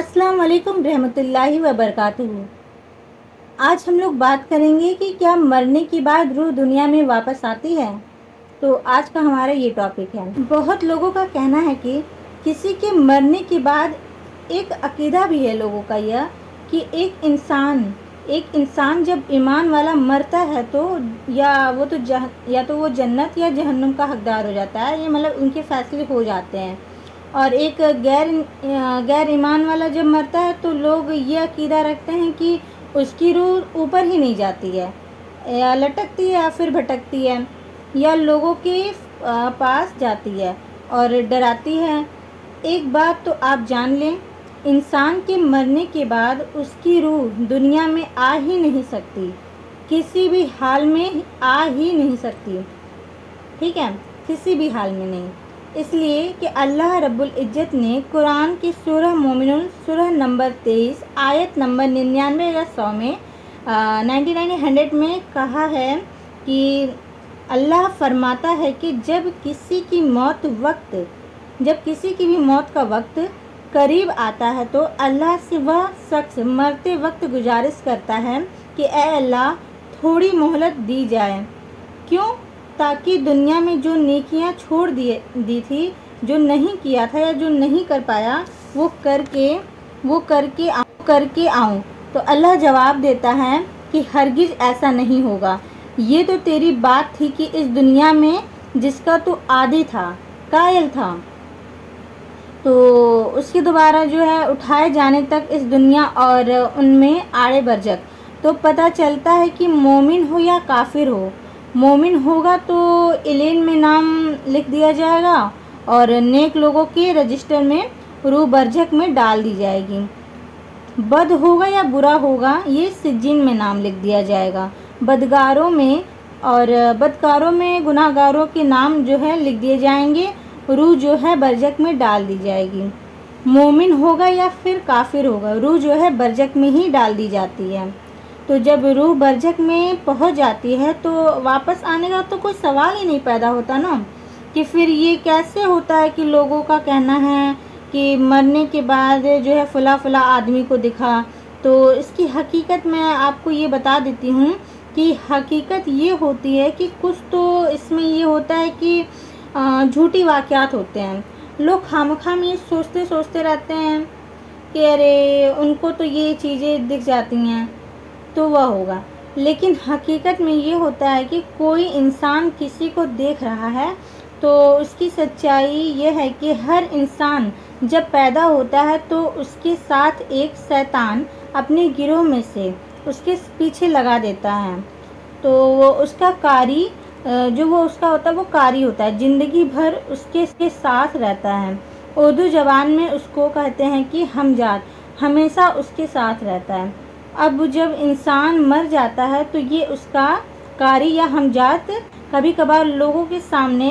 अस्सलाम वालेकुम रहमतुल्लाहि व बरकातुहू। आज हम लोग बात करेंगे कि क्या मरने के बाद रूह दुनिया में वापस आती है। तो आज का हमारा ये टॉपिक है। बहुत लोगों का कहना है कि किसी के मरने के बाद एक अकीदा भी है लोगों का यह कि एक इंसान जब ईमान वाला मरता है तो या तो वो जन्नत या जहन्नुम का हकदार हो जाता है। ये मतलब उनके फैसले हो जाते हैं। और एक गैर ईमान वाला जब मरता है तो लोग ये अकीदा रखते हैं कि उसकी रूह ऊपर ही नहीं जाती है, या लटकती है या फिर भटकती है, या लोगों के पास जाती है और डराती है। एक बात तो आप जान लें, इंसान के मरने के बाद उसकी रूह दुनिया में आ ही नहीं सकती, किसी भी हाल में आ ही नहीं सकती। ठीक है, किसी भी हाल में नहीं। इसलिए कि अल्लाह रब्बुल इज़्ज़त ने कुरान की सूरह मोमिनुन सूरह नंबर 23 आयत नंबर 99 या 100 में 99 में कहा है कि अल्लाह फरमाता है कि जब किसी की भी मौत का वक्त करीब आता है तो अल्लाह से वह शख्स मरते वक्त गुजारिश करता है कि ए अल्लाह थोड़ी मोहलत दी जाए। क्यों? ताकि दुनिया में जो नेकियां छोड़ दी थी, जो नहीं किया था या जो नहीं कर पाया, वो करके आऊं। तो अल्लाह जवाब देता है कि हरगिज़ ऐसा नहीं होगा। ये तो तेरी बात थी कि इस दुनिया में जिसका तू आदी था, कायल था, तो उसके दोबारा जो है उठाए जाने तक इस दुनिया और उनमें आड़े बरजक। तो पता चलता है कि मोमिन हो या काफिर हो, मोमिन होगा तो इलेन में नाम लिख दिया जाएगा और नेक लोगों के रजिस्टर में रूह बरझक में डाल दी जाएगी। बद होगा या बुरा होगा, ये सिज्जीन में नाम लिख दिया जाएगा। बदकारों में गुनाहगारों के नाम जो है लिख दिए जाएंगे, रूह जो है बरझक में डाल दी जाएगी। मोमिन होगा या फिर काफिर होगा, रूह जो है बरझक में ही डाल दी जाती है। तो जब रूह बरझक में पहुंच जाती है तो वापस आने का तो कोई सवाल ही नहीं पैदा होता ना, कि फिर ये कैसे होता है कि लोगों का कहना है कि मरने के बाद जो है फला आदमी को दिखा। तो इसकी हकीकत मैं आपको ये बता देती हूँ कि हकीकत ये होती है कि कुछ तो इसमें ये होता है कि झूठी वाक़यात होते हैं। लोग खामखाम ये सोचते रहते हैं कि अरे उनको तो ये चीज़ें दिख जाती हैं तो वह होगा, लेकिन हकीकत में ये होता है कि कोई इंसान किसी को देख रहा है। तो उसकी सच्चाई ये है कि हर इंसान जब पैदा होता है तो उसके साथ एक शैतान अपने गिरोह में से उसके पीछे लगा देता है। तो वो उसका कारी जो वो उसका होता है वो कारी होता है, ज़िंदगी भर उसके साथ रहता है। उर्दू ज़बान में उसको कहते हैं कि हमजात, हमेशा उसके साथ रहता है। अब जब इंसान मर जाता है तो ये उसका कारी या हमजात कभी कभार लोगों के सामने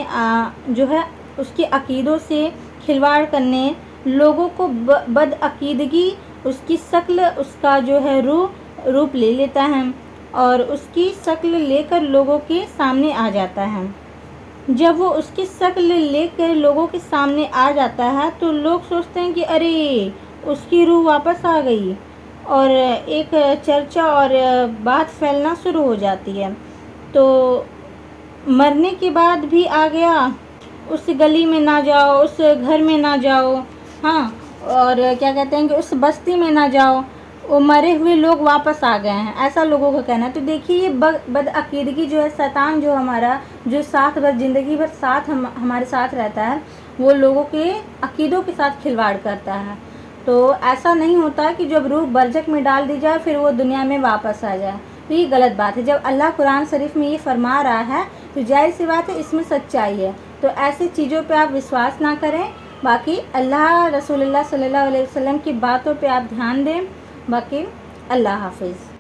जो है उसके अकीदों से खिलवाड़ करने, लोगों को बदअकीदगी, उसकी शक्ल, उसका जो है रूप ले लेता है और उसकी शक्ल लेकर लोगों के सामने आ जाता है। जब वो उसकी शक्ल लेकर लोगों के सामने आ जाता है तो लोग सोचते हैं कि अरे उसकी रूह वापस आ गई, और एक चर्चा और बात फैलना शुरू हो जाती है। तो मरने के बाद भी आ गया, उस गली में ना जाओ, उस घर में ना जाओ, हाँ, और क्या कहते हैं कि उस बस्ती में ना जाओ, वो मरे हुए लोग वापस आ गए हैं, ऐसा लोगों का कहना है। तो देखिए ये बदअकीदगी जो है, शैतान जो हमारा जो साथ भर ज़िंदगी भर हमारे साथ रहता है, वो लोगों के अकीदों के साथ खिलवाड़ करता है। तो ऐसा नहीं होता कि जब रूह बरझक में डाल दी जाए फिर वो दुनिया में वापस आ जाए, तो ये गलत बात है। जब अल्लाह कुरान शरीफ में ये फरमा रहा है तो जाहिर सी बात है इसमें सच्चाई है। तो ऐसी चीज़ों पे आप विश्वास ना करें। बाकी अल्लाह रसूलुल्लाह सल्लल्लाहु अलैहि वसल्लम की बातों पे आप ध्यान दें। बाकी अल्लाह हाफिज़।